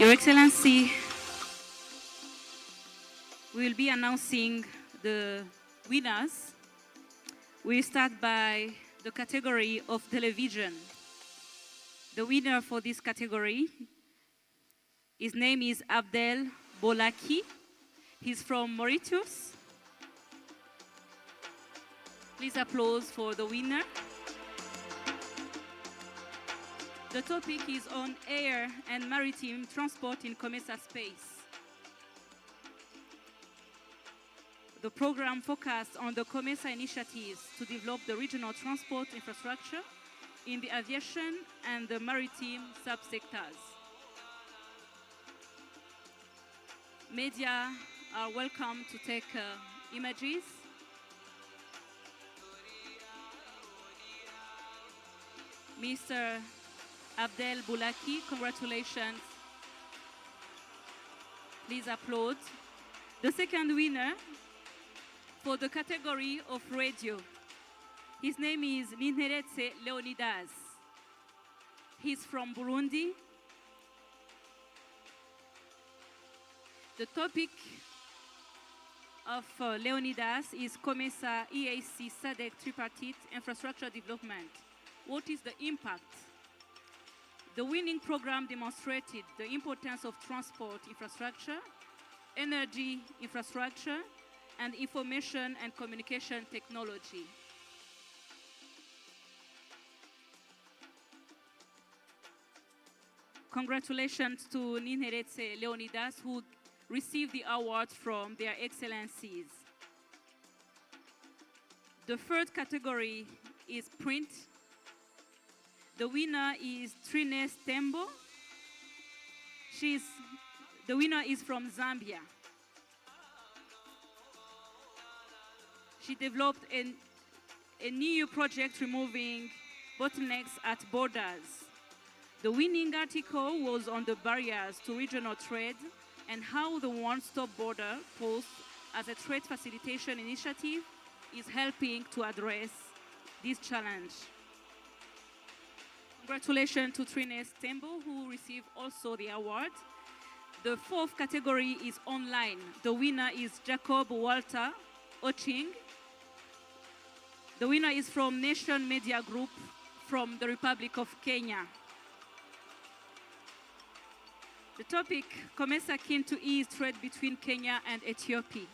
Your Excellency, we will be announcing the winners. We start by the category of television. The winner for this category, his name is Abdel Bolaki. He's from Mauritius. Please applause for the winner. The topic is on air and maritime transport in COMESA space. The program focused on the COMESA initiatives to develop the regional transport infrastructure in the aviation and the maritime subsectors. Media are welcome to take images. Mr. Abdel Boulaki, congratulations. Please applaud. The second winner for the category of radio. His name is Ninheretse Leonidas. He's from Burundi. The topic of Leonidas is COMESA EAC SADC tripartite infrastructure development. What is the impact? The winning program demonstrated the importance of transport infrastructure, energy infrastructure, and information and communication technology. Congratulations to Ninheretse Leonidas, who received the award from their excellencies. The third category is print. The winner is Trines Tembo. The winner is from Zambia. She developed a new project removing bottlenecks at borders. The winning article was on the barriers to regional trade and how the one-stop border post as a trade facilitation initiative is helping to address this challenge. Congratulations to Trines Tembo, who received also the award. The fourth category is online. The winner is Jacob Walter Oching. The winner is from Nation Media Group from the Republic of Kenya. The topic, COMESA keen to ease trade between Kenya and Ethiopia.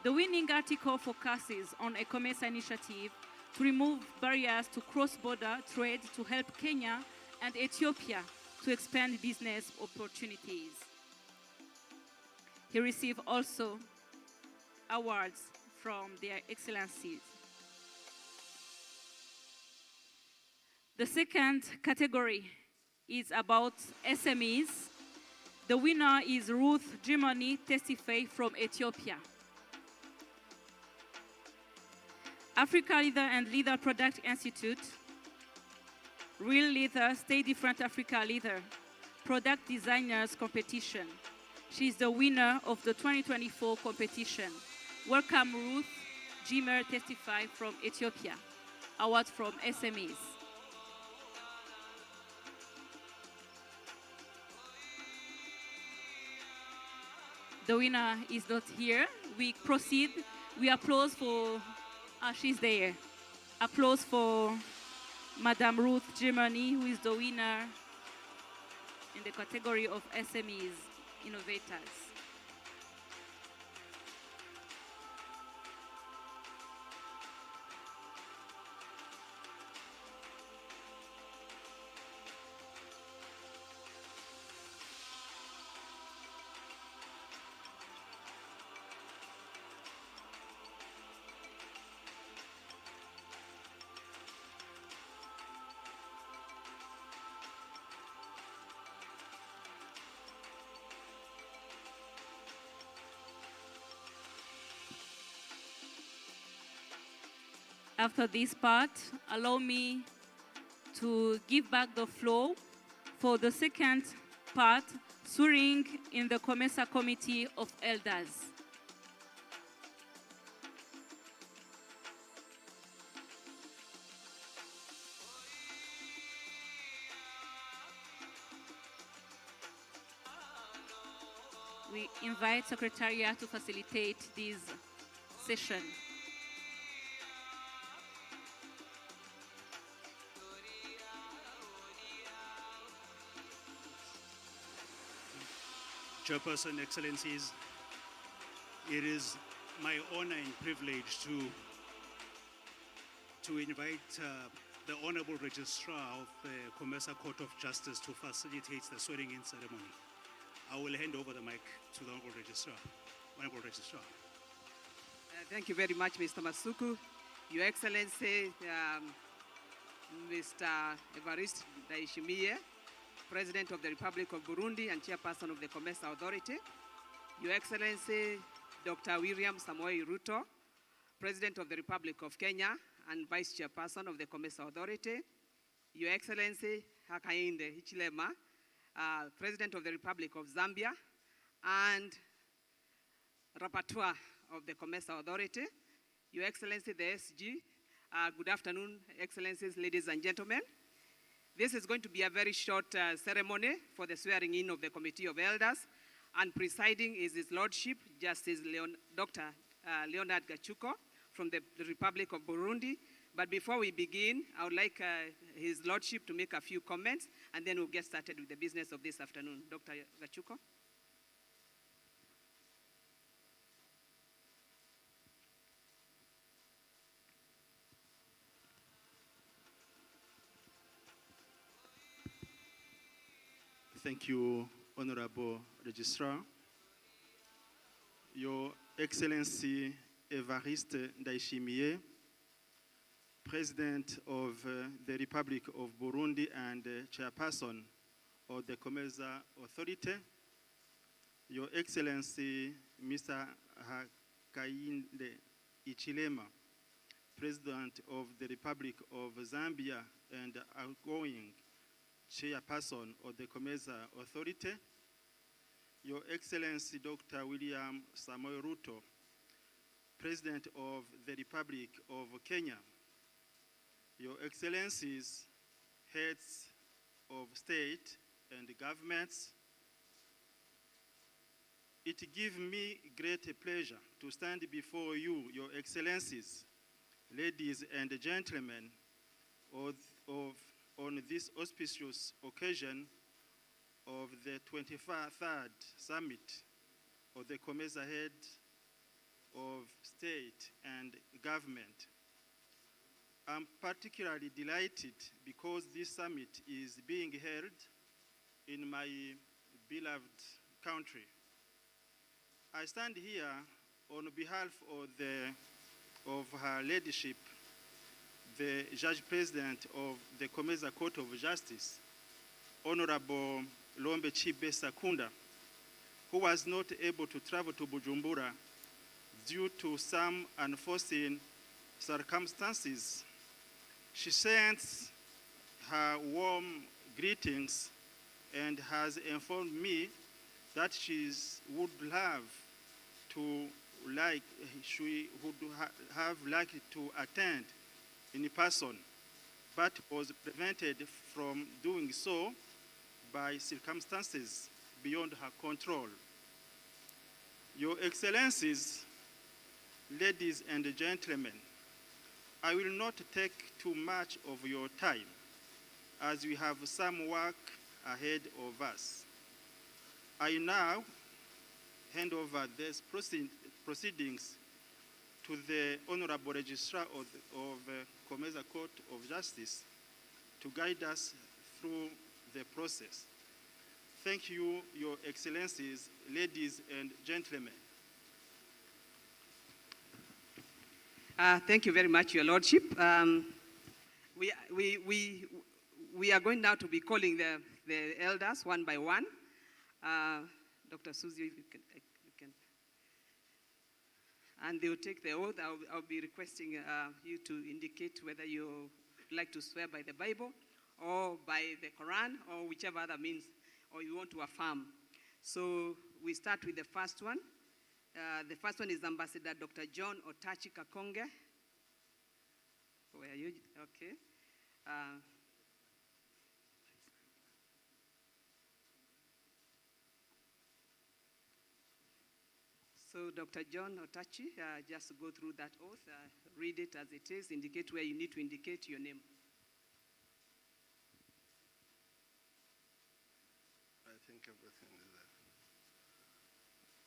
The winning article focuses on a COMESA initiative to remove barriers to cross-border trade to help Kenya and Ethiopia to expand business opportunities. He received also awards from their excellencies. The second category is about SMEs. The winner is Ruth Jimoni Testifay from Ethiopia. Africa Leader and Leader Product Institute, Real Leader, Stay Different Africa Leader, Product Designers Competition. She is the winner of the 2024 competition. Welcome Ruth Jimer Testify from Ethiopia. Award from SMEs. The winner is not here. We proceed. We applause for, she's there. Applause for Madame Ruth Germany, who is the winner in the category of SMEs, innovators. After this part, allow me to give back the floor for the second part, swearing in the COMESA Committee of Elders. we invite Secretariat to facilitate this session. Chairperson, Excellencies, it is my honor and privilege to invite the Honorable Registrar of the COMESA Court of Justice to facilitate the swearing-in ceremony. I will hand over the mic to the Honorable Registrar. Honorable Registrar. Thank you very much, Mr. Masuku. Your Excellency, Mr. Evariste Ndayishimiye, President of the Republic of Burundi and Chairperson of the COMESA Authority. Your Excellency, Dr. William Samoei Ruto, President of the Republic of Kenya and Vice Chairperson of the COMESA Authority. Your Excellency, Hakainde Hichilema, President of the Republic of Zambia and Rapporteur of the COMESA Authority. Your Excellency, the SG, good afternoon, Excellencies, ladies and gentlemen. This is going to be a very short ceremony for the swearing in of the Committee of Elders, and presiding is His Lordship, Justice Dr. Leonard Gachuko from the Republic of Burundi. But before we begin, I would like His Lordship to make a few comments, and then we'll get started with the business of this afternoon. Dr. Gachuko. Thank you, Honorable Registrar. Your Excellency Evariste Ndayishimiye, President of the Republic of Burundi and Chairperson of the COMESA Authority, Your Excellency Mr. Hakainde Hichilema, President of the Republic of Zambia and outgoing Chairperson of the COMESA Authority, Your Excellency Dr. William Samoei Ruto, President of the Republic of Kenya, Your Excellencies, Heads of State and Governments, it gives me great pleasure to stand before you, Your Excellencies, ladies and gentlemen, on this auspicious occasion of the 23rd Summit of the COMESA Head of State and Government. I'm particularly delighted because this summit is being held in my beloved country. I stand here on behalf of Her Ladyship, the Judge President of the COMESA Court of Justice, Honorable Lombe Chibe Sakunda, who was not able to travel to Bujumbura due to some unforeseen circumstances. She sends her warm greetings and has informed me that she would have liked to attend in person, but was prevented from doing so by circumstances beyond her control. Your Excellencies, ladies and gentlemen, I will not take too much of your time as we have some work ahead of us. I now hand over these proceedings to the Honorable Registrar of COMESA Court of Justice to guide us through the process. Thank you, Your Excellencies, ladies and gentlemen. Thank you very much, Your Lordship. We are going now to be calling the elders one by one. Dr. Susie, you can, and they will take the oath. I'll be requesting you to indicate whether you like to swear by the Bible or by the Quran or whichever other means, or you want to affirm. So we start with the first one. The first one is Ambassador Dr. John Otachi Kakonge. Where are you? Okay. So Dr. John Otachi, just go through that oath, read it as it is, indicate where you need to indicate your name. I think everything is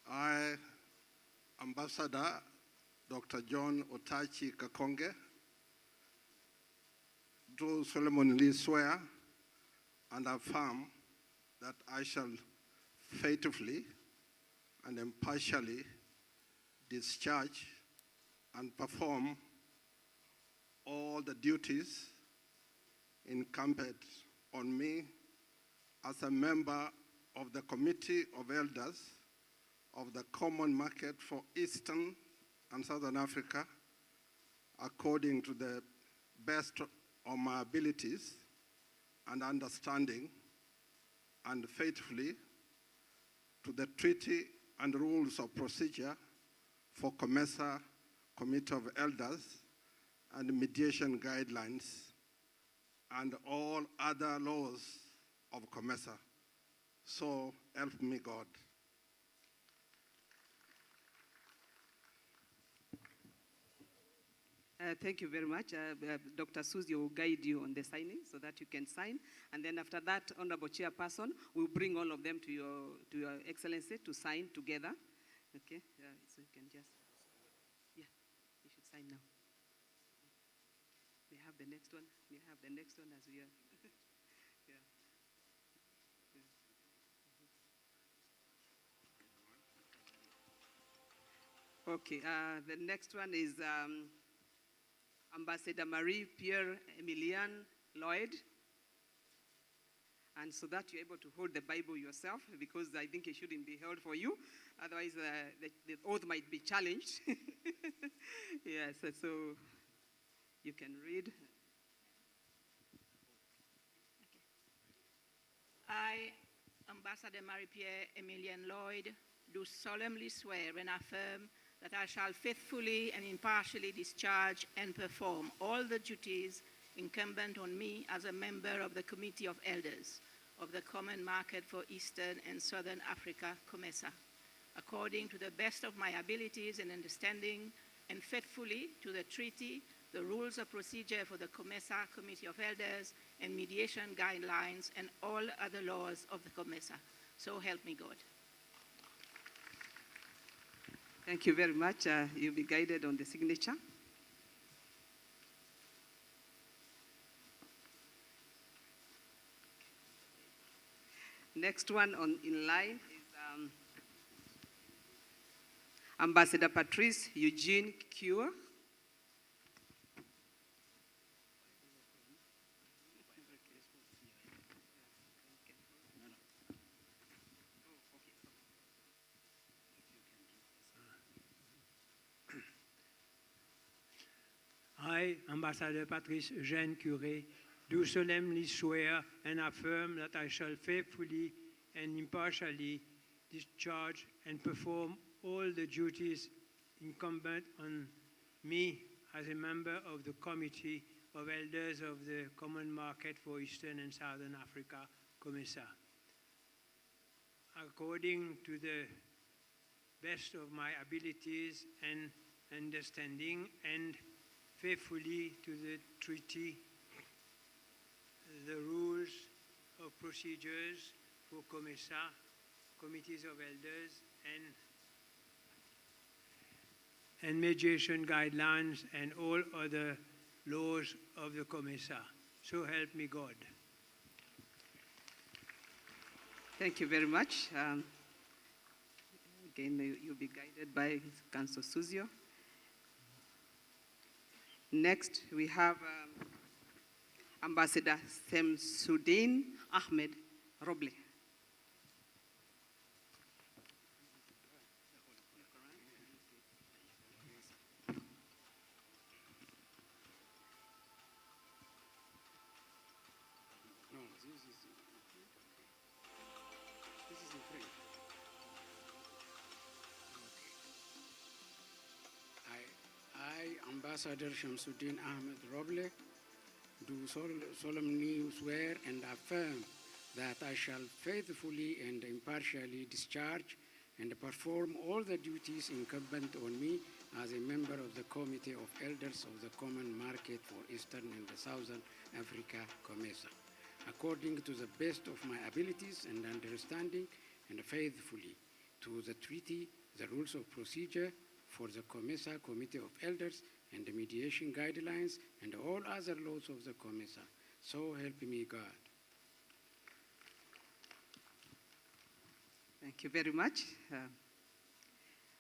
there. I, Ambassador Dr. John Otachi Kakonge, do solemnly swear and affirm that I shall faithfully and impartially discharge and perform all the duties incumbent on me as a member of the Committee of Elders of the Common Market for Eastern and Southern Africa, according to the best of my abilities and understanding, and faithfully to the treaty and rules of procedure for COMESA Committee of Elders and mediation guidelines and all other laws of COMESA. So help me God. Thank you very much. Dr. Susie will guide you on the signing so that you can sign. And then after that, Honorable Chairperson will bring all of them to your Excellency to sign together. Okay, so you can just, yeah, you should sign now. We have the next one. We have the next one as we are. Yeah. Okay, the next one is Ambassador Marie-Pierre Emilienne Lloyd. And so that you're able to hold the Bible yourself, because I think it shouldn't be held for you. Otherwise, the oath might be challenged. Yes, so you can read. Okay. I, Ambassador Marie-Pierre Emilienne Lloyd, do solemnly swear and affirm that I shall faithfully and impartially discharge and perform all the duties incumbent on me as a member of the Committee of Elders of the Common Market for Eastern and Southern Africa, COMESA, according to the best of my abilities and understanding, and faithfully to the treaty, the rules of procedure for the COMESA Committee of Elders, and mediation guidelines, and all other laws of the COMESA. So help me God. Thank you very much. You'll be guided on the signature. Next one in line is Ambassador Patrice Eugene Cure. I, Ambassador Patrice Eugène Curé, do solemnly swear and affirm that I shall faithfully and impartially discharge and perform all the duties incumbent on me as a member of the Committee of Elders of the Common Market for Eastern and Southern Africa, COMESA, according to the best of my abilities and understanding, and faithfully to the treaty, the rules of procedures for COMESA, committees of elders, and mediation guidelines, and all other laws of the COMESA. So help me God. Thank you very much. Again, you'll be guided by Councillor Suzio. Next, we have Ambassador Semsuddin Ahmed Roble. No, this is in French. I, Ambassador Semsuddin Ahmed Roble, do solemnly swear and affirm that I shall faithfully and impartially discharge and perform all the duties incumbent on me as a member of the Committee of Elders of the Common Market for Eastern and Southern Africa, COMESA, according to the best of my abilities and understanding, and faithfully to the treaty, the rules of procedure for the COMESA Committee of Elders, and the mediation guidelines, and all other laws of the COMESA. So help me God. Thank you very much.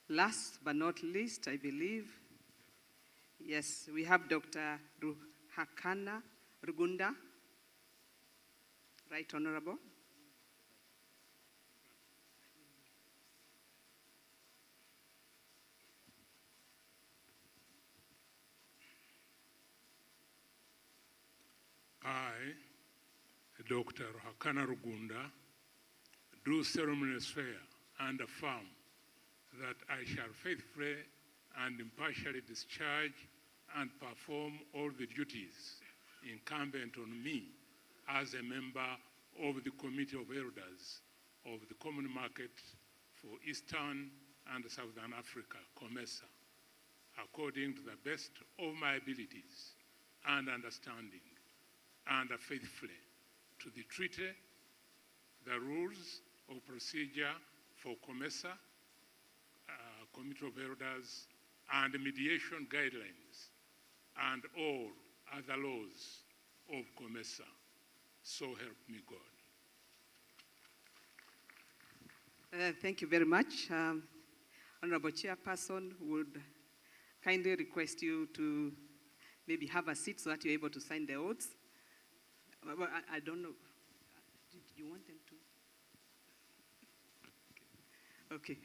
Last but not least, I believe, yes, we have Dr. Ruhakana Rugunda. Right, Honorable? I, Dr. Ruhakana Rugunda, do solemnly swear and affirm that I shall faithfully and impartially discharge and perform all the duties incumbent on me as a member of the Committee of Elders of the Common Market for Eastern and Southern Africa, COMESA, according to the best of my abilities and understanding, and faithfully to the treaty, the rules of procedure for COMESA, Committee of Elders, and mediation guidelines, and all other laws of COMESA. So help me God. Thank you very much. Honorable Chairperson would kindly request you to maybe have a seat so that you're able to sign the oaths. Well, I don't know. Did you want them to? Okay.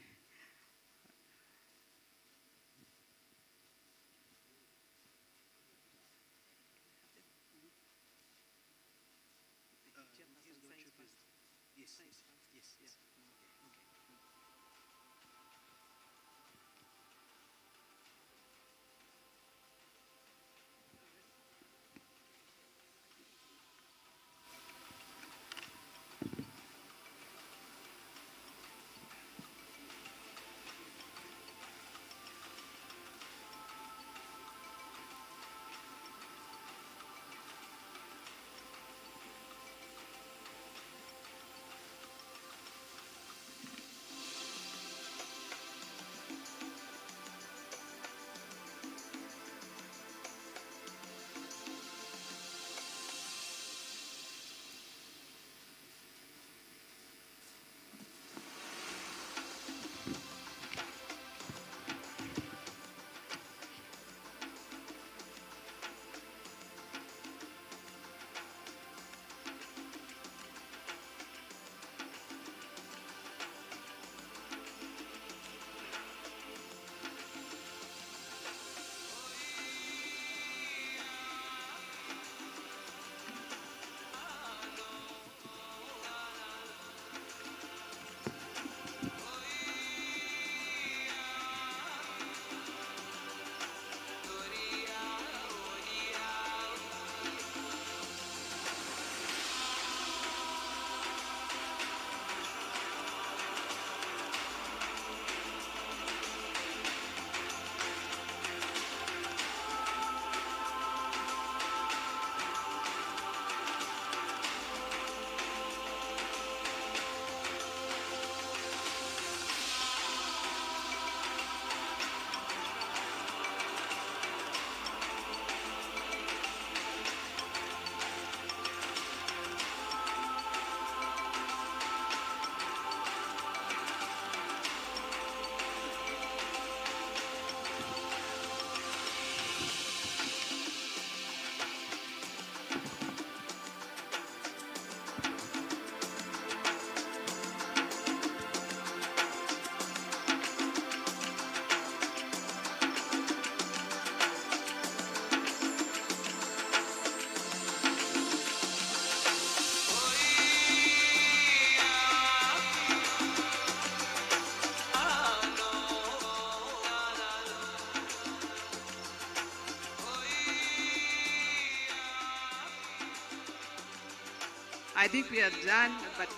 I think we are done, but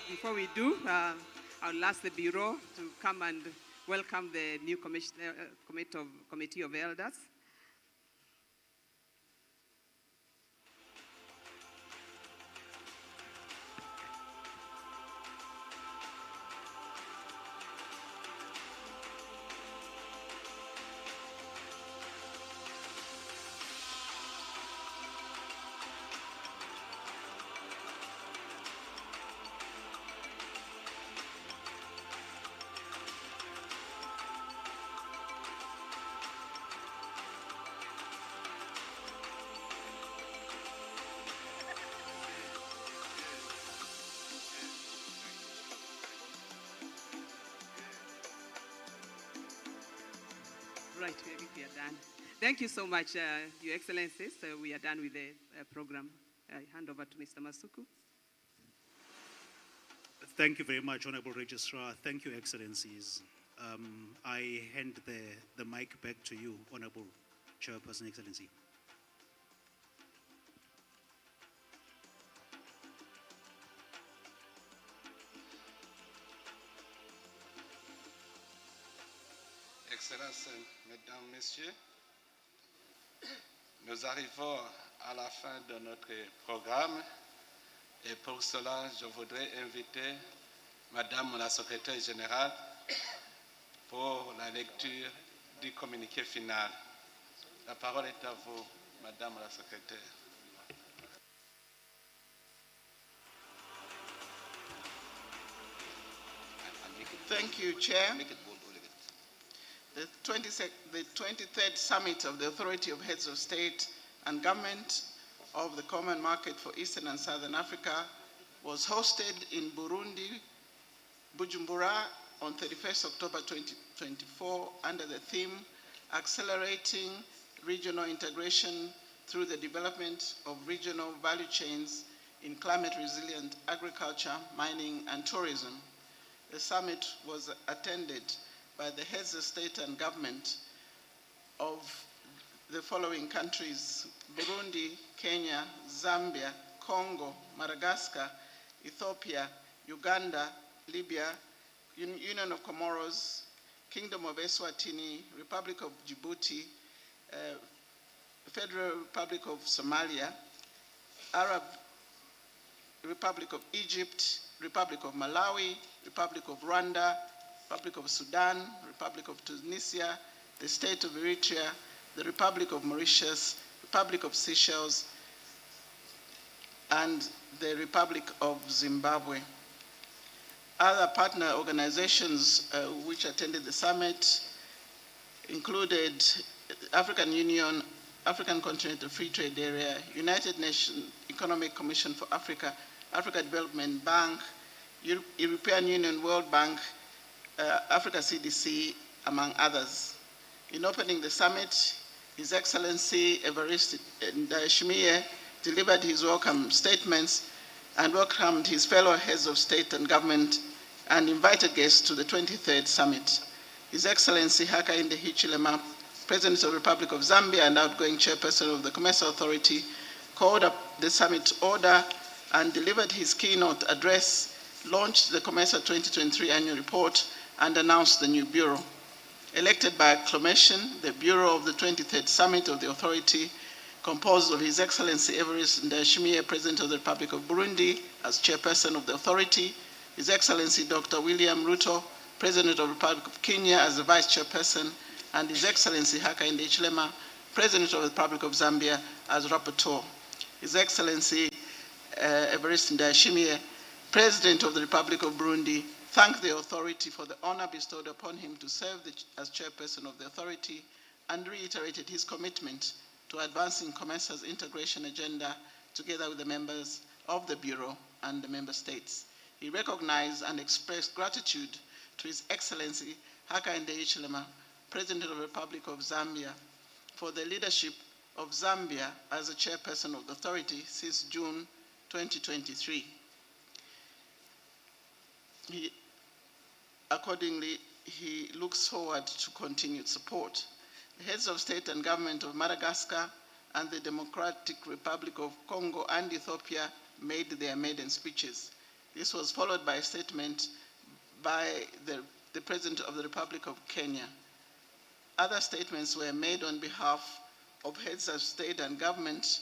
before we do, I'll ask the Bureau to come and welcome the new Committee of Elders. Right, we are done. Thank you so much, Your Excellencies. We are done with the program. I hand over to Mr. Masuku. Thank you very much, Honorable Registrar. Thank you, Excellencies. I hand the mic back to you, Honorable Chairperson, Excellency. Excellences, Mesdames, Messieurs, nous arrivons à la fin de notre programme et pour cela, je voudrais inviter Madame la Secrétaire Générale pour la lecture du communiqué final. La parole est à vous, Madame la Secrétaire. Thank you, Chair. The 23rd Summit of the Authority of Heads of State and Government of the Common Market for Eastern and Southern Africa was hosted in Burundi, Bujumbura, on 31st October 2024 under the theme Accelerating Regional Integration through the Development of Regional Value Chains in Climate-Resilient Agriculture, Mining, and Tourism. The summit was attended by the heads of state and government of the following countries: Burundi, Kenya, Zambia, Congo, Madagascar, Ethiopia, Uganda, Libya, Union of Comoros, Kingdom of Eswatini, Republic of Djibouti, Federal Republic of Somalia, Arab Republic of Egypt, Republic of Malawi, Republic of Rwanda, Republic of Sudan, Republic of Tunisia, the State of Eritrea, the Republic of Mauritius, Republic of Seychelles, and the Republic of Zimbabwe. Other partner organizations which attended the summit included African Union, African Continental Free Trade Area, United Nations Economic Commission for Africa, Africa Development Bank, European Union, World Bank, Africa CDC, among others. In opening the summit, His Excellency Evariste Ndayishimiye delivered his welcome statements and welcomed his fellow heads of state and government and invited guests to the 23rd summit. His Excellency Hakainde Hichilema, President of the Republic of Zambia and outgoing chairperson of the COMESA Authority, called up the summit order and delivered his keynote address, launched the COMESA 2023 annual report, and announced the new bureau. Elected by acclamation, the bureau of the 23rd summit of the authority, composed of His Excellency Evariste Ndayishimiye, President of the Republic of Burundi, as chairperson of the authority, His Excellency Dr. William Ruto, President of the Republic of Kenya, as the vice chairperson, and His Excellency Hakainde Hichilema, President of the Republic of Zambia, as rapporteur. His Excellency Evariste Ndayishimiye, President of the Republic of Burundi, thanked the authority for the honor bestowed upon him to serve as chairperson of the authority and reiterated his commitment to advancing COMESA's integration agenda together with the members of the Bureau and the member states. He recognized and expressed gratitude to His Excellency Hakainde Hichilema, President of the Republic of Zambia, for the leadership of Zambia as a chairperson of the authority since June 2023. Accordingly, he looks forward to continued support. The heads of state and government of Madagascar and the Democratic Republic of Congo and Ethiopia made their maiden speeches. This was followed by a statement by the President of the Republic of Kenya. Other statements were made on behalf of heads of state and government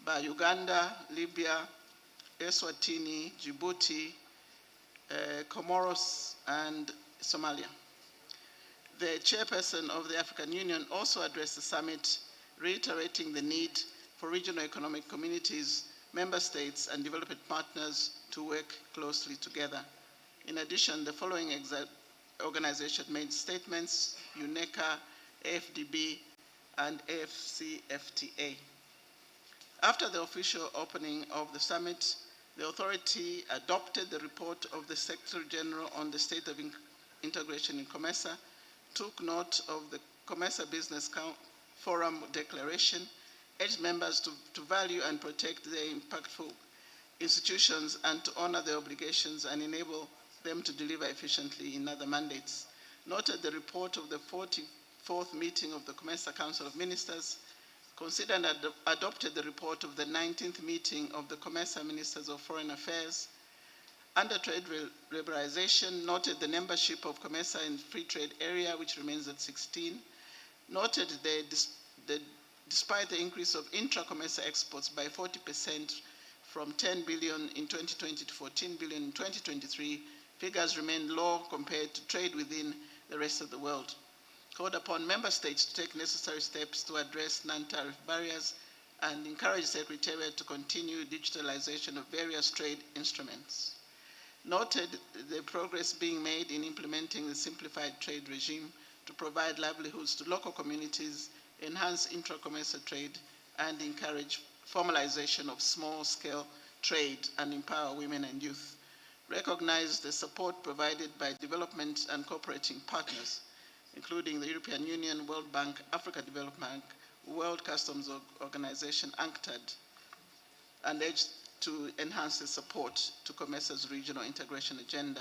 by Uganda, Libya, Eswatini, Djibouti, Comoros, and Somalia. The chairperson of the African Union also addressed the summit, reiterating the need for regional economic communities, member states, and development partners to work closely together. In addition, the following organizations made statements: UNECA, AFDB, and AFCFTA. After the official opening of the summit, the authority adopted the report of the Secretary General on the state of integration in COMESA, took note of the COMESA Business Forum declaration, urged members to value and protect their impactful institutions and to honor their obligations and enable them to deliver efficiently in other mandates. Noted the report of the 44th meeting of the COMESA Council of Ministers, considered and adopted the report of the 19th meeting of the COMESA Ministers of Foreign Affairs. Under trade liberalization, noted the membership of COMESA in free trade area, which remains at 16. Noted despite the increase of intra-COMESA exports by 40% from 10 billion in 2020 to 14 billion in 2023, figures remain low compared to trade within the rest of the world. Called upon member states to take necessary steps to address non-tariff barriers and encourage Secretariat to continue digitalization of various trade instruments. Noted the progress being made in implementing the simplified trade regime to provide livelihoods to local communities, enhance intra-COMESA trade, and encourage formalization of small-scale trade and empower women and youth. Recognize the support provided by development and cooperating partners, including the European Union, World Bank, Africa Development Bank, World Customs Organization, UNCTAD, and urged to enhance the support to COMESA's regional integration agenda.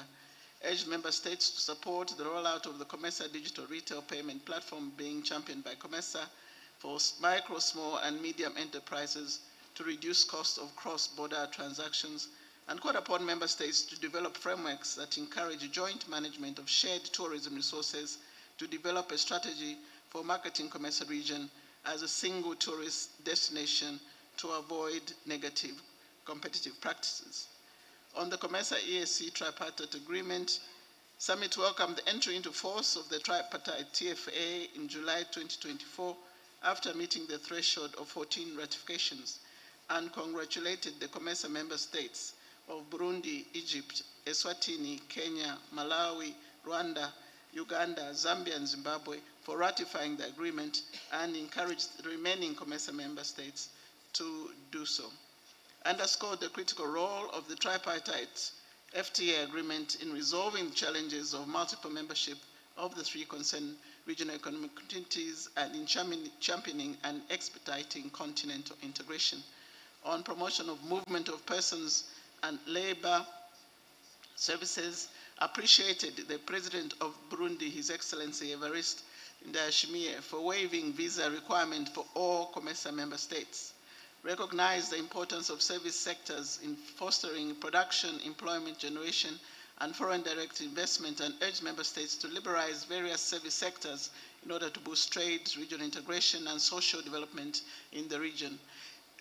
Urged member states to support the rollout of the COMESA digital retail payment platform being championed by COMESA for micro, small, and medium enterprises to reduce costs of cross-border transactions, and called upon member states to develop frameworks that encourage joint management of shared tourism resources to develop a strategy for marketing COMESA region as a single tourist destination to avoid negative competitive practices. On the COMESA EAC tripartite agreement, Summit welcomed the entry into force of the tripartite TFA in July 2024 after meeting the threshold of 14 ratifications, and congratulated the COMESA member states of Burundi, Egypt, Eswatini, Kenya, Malawi, Rwanda, Uganda, Zambia, and Zimbabwe for ratifying the agreement, and encouraged the remaining COMESA member states to do so. Underscored the critical role of the tripartite FTA agreement in resolving the challenges of multiple membership of the three concerned regional economic communities and in championing and expediting continental integration. On promotion of movement of persons and labor services, appreciated the President of Burundi, His Excellency Evariste Ndayishimiye, for waiving visa requirement for all COMESA member states. Recognized the importance of service sectors in fostering production, employment generation, and foreign direct investment, and urged member states to liberalize various service sectors in order to boost trade, regional integration, and social development in the region.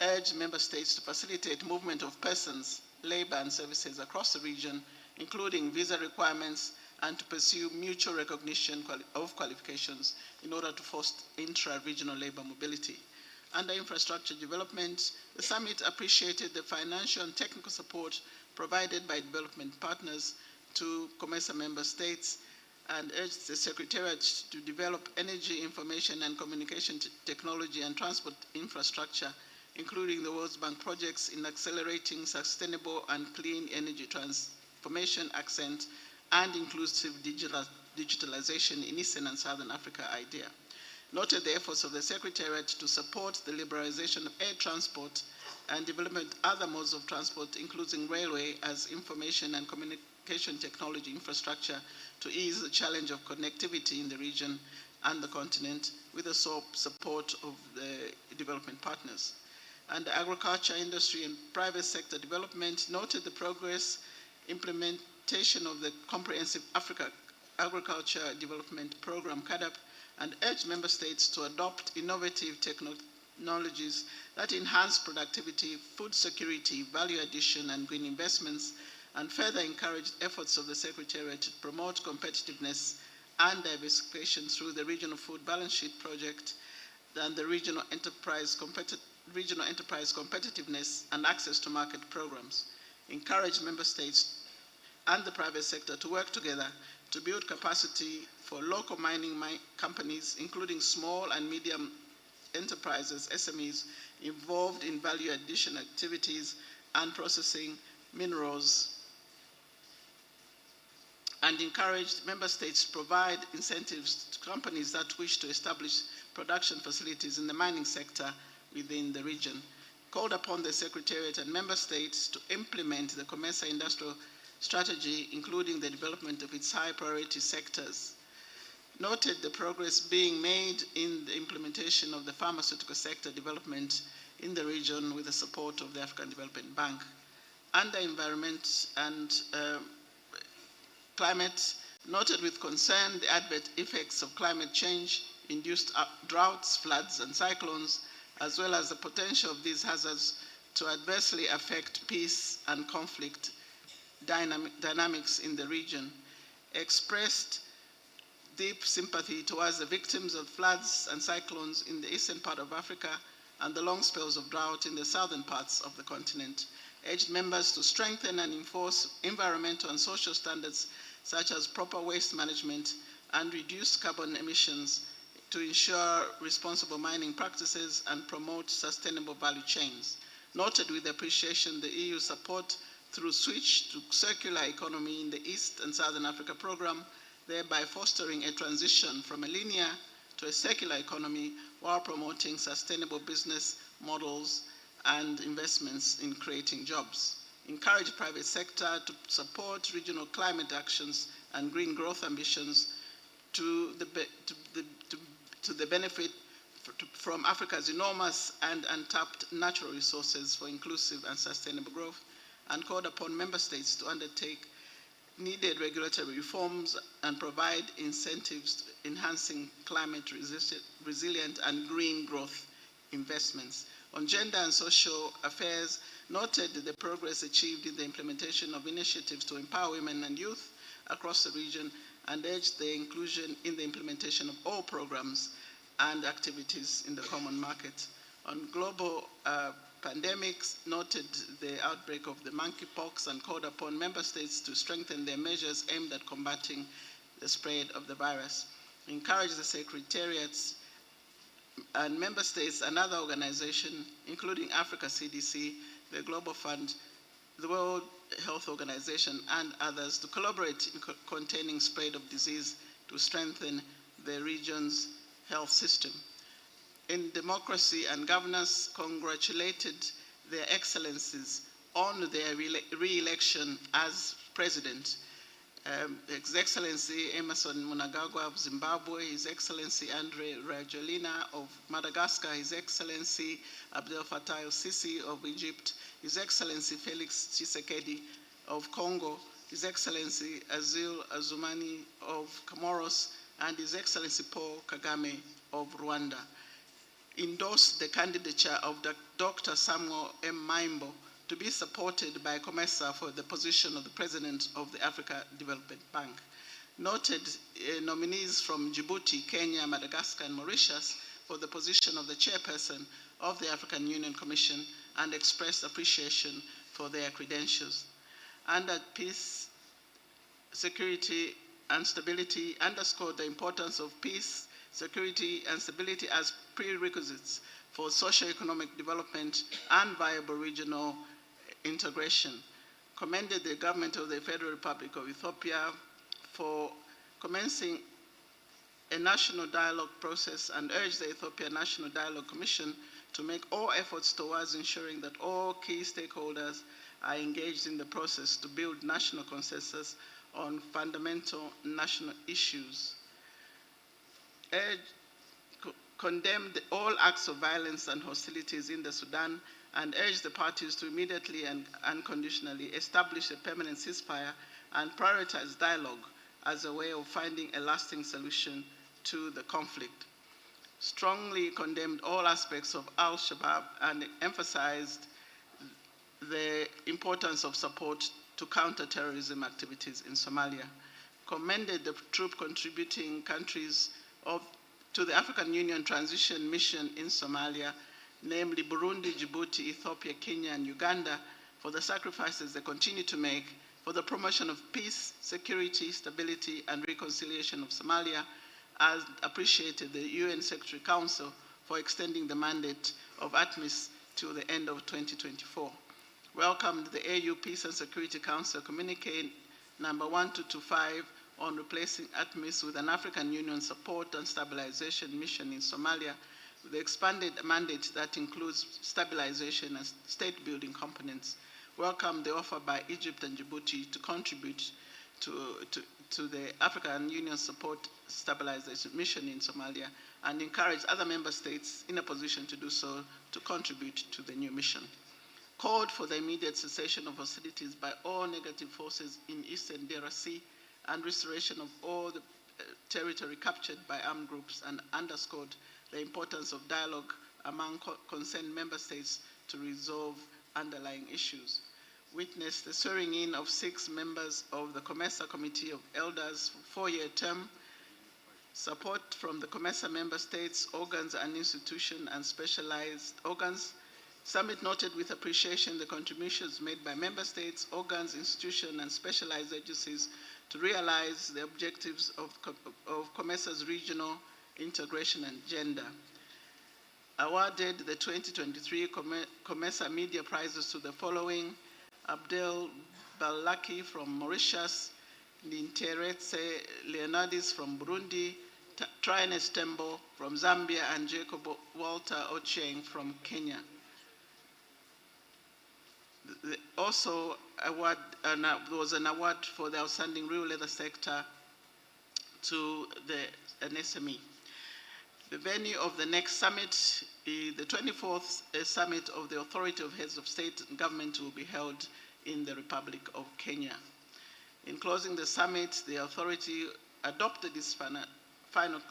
Urged member states to facilitate movement of persons, labor, and services across the region, including visa requirements, and to pursue mutual recognition of qualifications in order to foster intra-regional labor mobility. Under infrastructure development, the summit appreciated the financial and technical support provided by development partners to COMESA member states, and urged the Secretariat to develop energy, information, and communication technology and transport infrastructure, including the World Bank projects in accelerating sustainable and clean energy transformation accent and inclusive digitalization in Eastern and Southern Africa idea. Noted the efforts of the Secretariat to support the liberalization of air transport and development of other modes of transport, including railway as information and communication technology infrastructure, to ease the challenge of connectivity in the region and the continent with the support of the development partners. And the agriculture industry and private sector development, noted the progress implementation of the Comprehensive Africa Agriculture Development Program, CADAP, and urged member states to adopt innovative technologies that enhance productivity, food security, value addition, and green investments, and further encouraged efforts of the Secretariat to promote competitiveness and diversification through the Regional Food Balance Sheet Project and the Regional Enterprise Competitiveness and Access to Market programs. Encourage member states and the private sector to work together to build capacity for local mining companies, including small and medium enterprises, SMEs, involved in value addition activities and processing minerals, and encouraged member states to provide incentives to companies that wish to establish production facilities in the mining sector within the region. Called upon the Secretariat and member states to implement the COMESA industrial strategy, including the development of its high priority sectors. Noted the progress being made in the implementation of the pharmaceutical sector development in the region with the support of the African Development Bank. Under environment and climate, noted with concern the adverse effects of climate change, induced droughts, floods, and cyclones, as well as the potential of these hazards to adversely affect peace and conflict dynamics in the region. Expressed deep sympathy towards the victims of floods and cyclones in the eastern part of Africa and the long spells of drought in the southern parts of the continent. Urged members to strengthen and enforce environmental and social standards such as proper waste management and reduce carbon emissions to ensure responsible mining practices and promote sustainable value chains. Noted with appreciation the EU support through Switch to Circular Economy in the East and Southern Africa program, thereby fostering a transition from a linear to a circular economy while promoting sustainable business models and investments in creating jobs. Encourage private sector to support regional climate actions and green growth ambitions to the benefit from Africa's enormous and untapped natural resources for inclusive and sustainable growth, and called upon member states to undertake needed regulatory reforms and provide incentives to enhancing climate resilient and green growth investments. On gender and social affairs, noted the progress achieved in the implementation of initiatives to empower women and youth across the region and urged the inclusion in the implementation of all programs and activities in the common market. On global pandemics, noted the outbreak of the monkeypox and called upon member states to strengthen their measures aimed at combating the spread of the virus. Encouraged the secretariats and member states and other organizations, including Africa CDC, the Global Fund, the World Health Organization, and others, to collaborate in containing spread of disease to strengthen the region's health system. In democracy and governance, congratulated their excellencies on their re-election as president. His Excellency Emerson Mnangagwa of Zimbabwe, His Excellency Andre Rajoelina of Madagascar, His Excellency Abdel Fattah el-Sisi of Egypt, His Excellency Felix Tshisekedi of Congo, His Excellency Azil Azumani of Comoros, and His Excellency Paul Kagame of Rwanda. Endorsed the candidature of Dr. Samuel M. Maimbo to be supported by COMESA for the position of the President of the Africa Development Bank. Noted nominees from Djibouti, Kenya, Madagascar, and Mauritius for the position of the Chairperson of the African Union Commission and expressed appreciation for their credentials. Under peace, security, and stability, underscored the importance of peace, security, and stability as prerequisites for socio-economic development and viable regional integration. Commended the government of the Federal Republic of Ethiopia for commencing a national dialogue process and urged the Ethiopian National Dialogue Commission to make all efforts towards ensuring that all key stakeholders are engaged in the process to build national consensus on fundamental national issues. Condemned all acts of violence and hostilities in the Sudan and urged the parties to immediately and unconditionally establish a permanent ceasefire and prioritize dialogue as a way of finding a lasting solution to the conflict. Strongly condemned all aspects of al-Shabaab and emphasized the importance of support to counter-terrorism activities in Somalia. Commended the troop contributing countries to the African Union Transition Mission in Somalia, namely Burundi, Djibouti, Ethiopia, Kenya, and Uganda, for the sacrifices they continue to make for the promotion of peace, security, stability, and reconciliation of Somalia, as appreciated the UN Secretary Council for extending the mandate of ATMIS to the end of 2024. Welcomed the AU Peace and Security Council communique number 1225 on replacing ATMIS with an African Union Support and Stabilization Mission in Somalia, with the expanded mandate that includes stabilization and state-building components. Welcomed the offer by Egypt and Djibouti to contribute to the African Union Support Stabilization Mission in Somalia, and encourage other member states in a position to do so to contribute to the new mission. Called for the immediate cessation of hostilities by all negative forces in eastern DRC and restoration of all the territory captured by armed groups, and underscored the importance of dialogue among concerned member states to resolve underlying issues. Witnessed the swearing in of 6 members of the COMESA Committee of Elders for 4-year term. Support from the COMESA member states, organs and institutions, and specialized organs. Summit noted with appreciation the contributions made by member states, organs, institutions, and specialized agencies to realize the objectives of COMESA's regional integration agenda. Awarded the 2023 COMESA Media Prizes to the following: Abdel Balaki from Mauritius, Ninteretse Leonardis from Burundi, Trines Tembo from Zambia, and Jacob Walter Ochieng from Kenya. Also, there was an award for the outstanding real leather sector to an SME. The venue of the next summit, the 24th Summit of the Authority of Heads of State and Government, will be held in the Republic of Kenya. In closing the summit, the authority adopted this final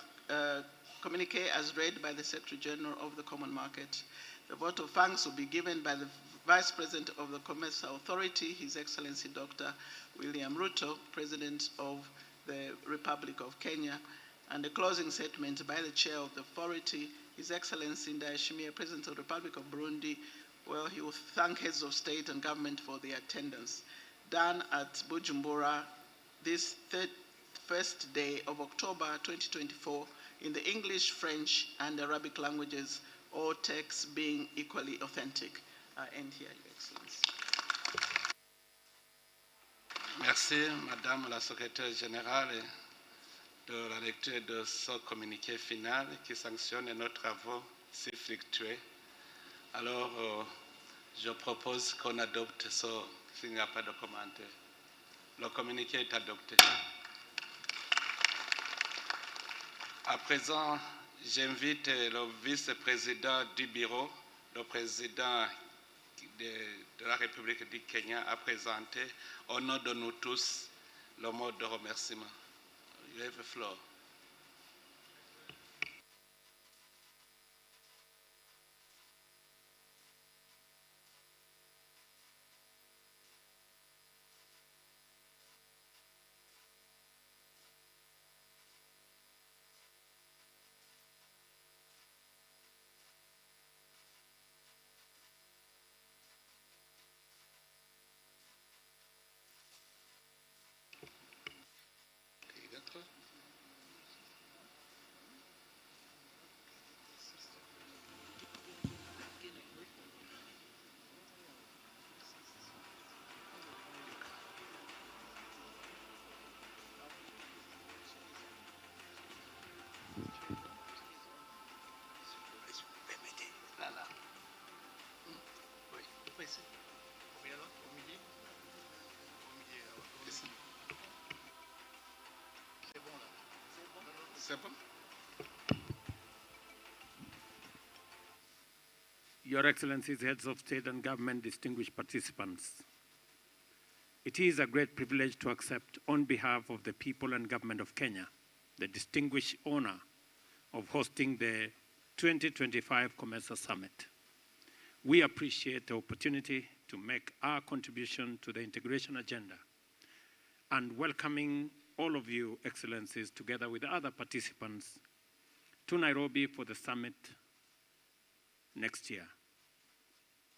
communique as read by the Secretary General of the Common Market. The vote of thanks will be given by the Vice President of the COMESA Authority, His Excellency Dr. William Ruto, President of the Republic of Kenya, and a closing statement by the Chair of the Authority, His Excellency Ndayishimiye, President of the Republic of Burundi. Well, he will thank heads of state and government for their attendance. Done at Bujumbura this first day of October 2024 in the English, French, and Arabic languages, all texts being equally authentic. I end here, Your Excellency. Merci, Madame la Secrétaire Générale, de la lecture de ce communiqué final qui sanctionne nos travaux si fructueux. Alors, je propose qu'on adopte ce, s'il n'y a pas de commentaire. Le communiqué est adopté. À présent, j'invite le vice-président du bureau, le président de la République du Kenya, à présenter au nom de nous tous le mot de remerciement. You have the floor. Your Excellencies, Heads of State and Government, distinguished participants. It is a great privilege to accept, on behalf of the people and government of Kenya, the distinguished honor of hosting the 2025 COMESA Summit. We appreciate the opportunity to make our contribution to the integration agenda and welcoming all of you, Excellencies, together with other participants to Nairobi for the summit next year.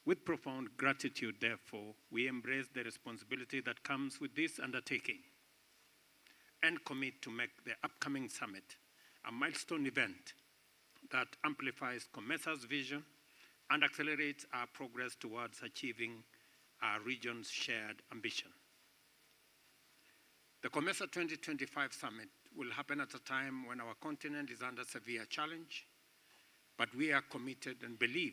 With profound gratitude, therefore, we embrace the responsibility that comes with this undertaking and commit to make the upcoming summit a milestone event that amplifies COMESA's vision and accelerates our progress towards achieving our region's shared ambition. The COMESA 2025 summit will happen at a time when our continent is under severe challenge, but we are committed and believe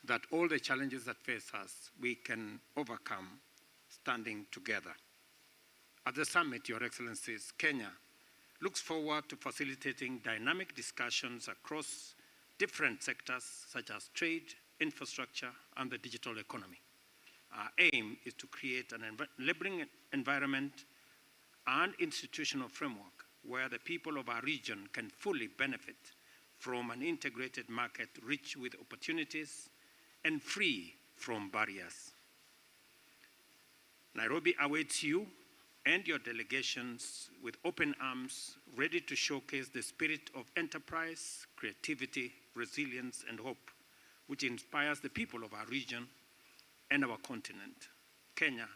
that all the challenges that face us, we can overcome standing together. At the summit, Your Excellencies, Kenya looks forward to facilitating dynamic discussions across different sectors such as trade, infrastructure, and the digital economy. Our aim is to create an enabling environment and institutional framework where the people of our region can fully benefit from an integrated market rich with opportunities and free from barriers. Nairobi awaits you and your delegations with open arms, ready to showcase the spirit of enterprise, creativity, resilience, and hope, which inspires the people of our region and our continent. Kenya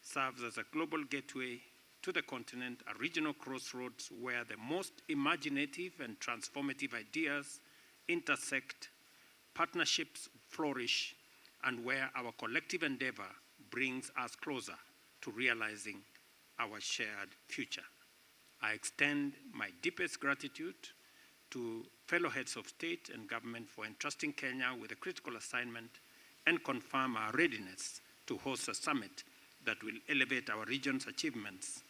serves as a global gateway to the continent, a regional crossroads where the most imaginative and transformative ideas intersect, partnerships flourish, and where our collective endeavor brings us closer to realizing our shared future. I extend my deepest gratitude to fellow heads of state and government for entrusting Kenya with a critical assignment and confirm our readiness to host a summit that will elevate our region's achievements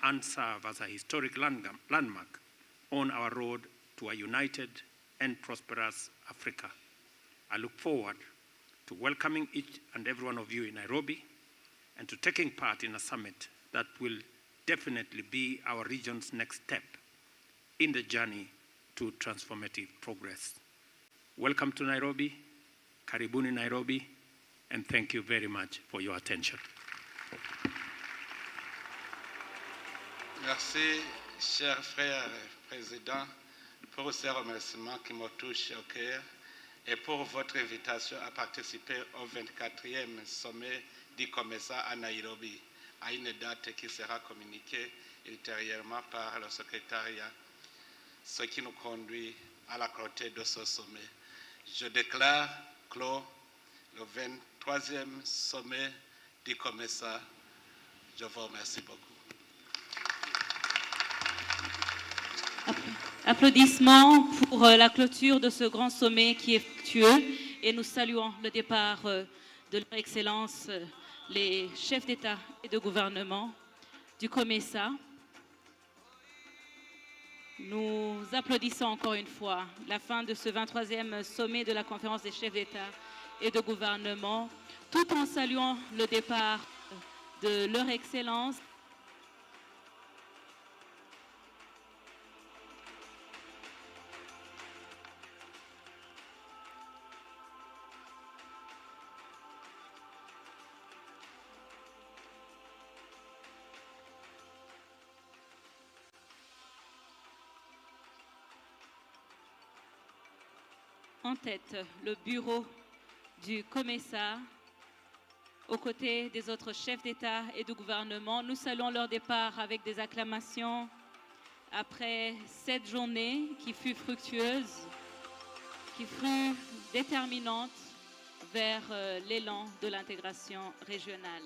and serve as a historic landmark on our road to a united and prosperous Africa. I look forward to welcoming each and every one of you in Nairobi and to taking part in a summit that will definitely be our region's next step in the journey to transformative progress. Welcome to Nairobi, karibuni Nairobi, and thank you very much for your attention. Merci, cher frère président, pour ces remerciements qui me touchent au cœur et pour votre invitation à participer au 24e sommet du COMESA à Nairobi, à une date qui sera communiquée ultérieurement par le secrétariat, ce qui nous conduit à la clôture de ce sommet. Je déclare clos le 23e sommet du COMESA. Je vous remercie beaucoup. Applaudissements pour la clôture de ce grand sommet qui est fructueux et nous saluons le départ de leur Excellence les chefs d'État et de gouvernement du COMESA. Nous applaudissons encore une fois la fin de ce 23e sommet de la conférence des chefs d'État et de gouvernement, tout en saluant le départ de leur Excellence. En tête, le bureau du COMESA, aux côtés des autres chefs d'État et de gouvernement. Nous saluons leur départ avec des acclamations après cette journée qui fut fructueuse, qui fut déterminante vers l'élan de l'intégration régionale.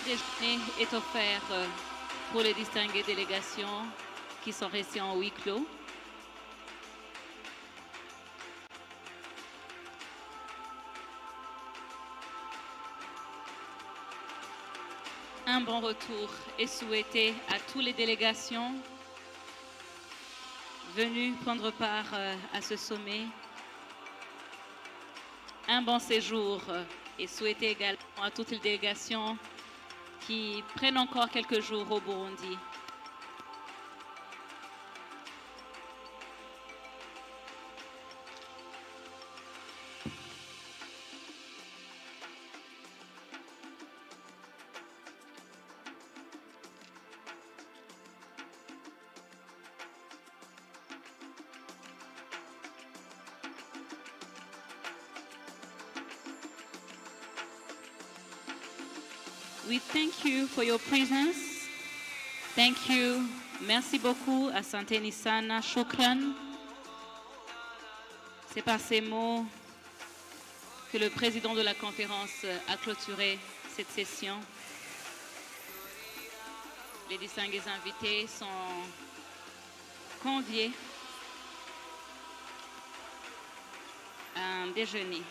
déjeuner est offert pour les distinguées délégations qui sont restées en huis clos. Un bon retour est souhaité à toutes les délégations venues prendre part à ce sommet. Un bon séjour est souhaité également à toutes les délégations qui prennent encore quelques jours au Burundi. We thank you for your presence. Thank you. Merci beaucoup. Asanteni sana. Shukran. C'est par ces mots que le président de la conférence a clôturé cette session. Les distingués invités sont conviés à un déjeuner.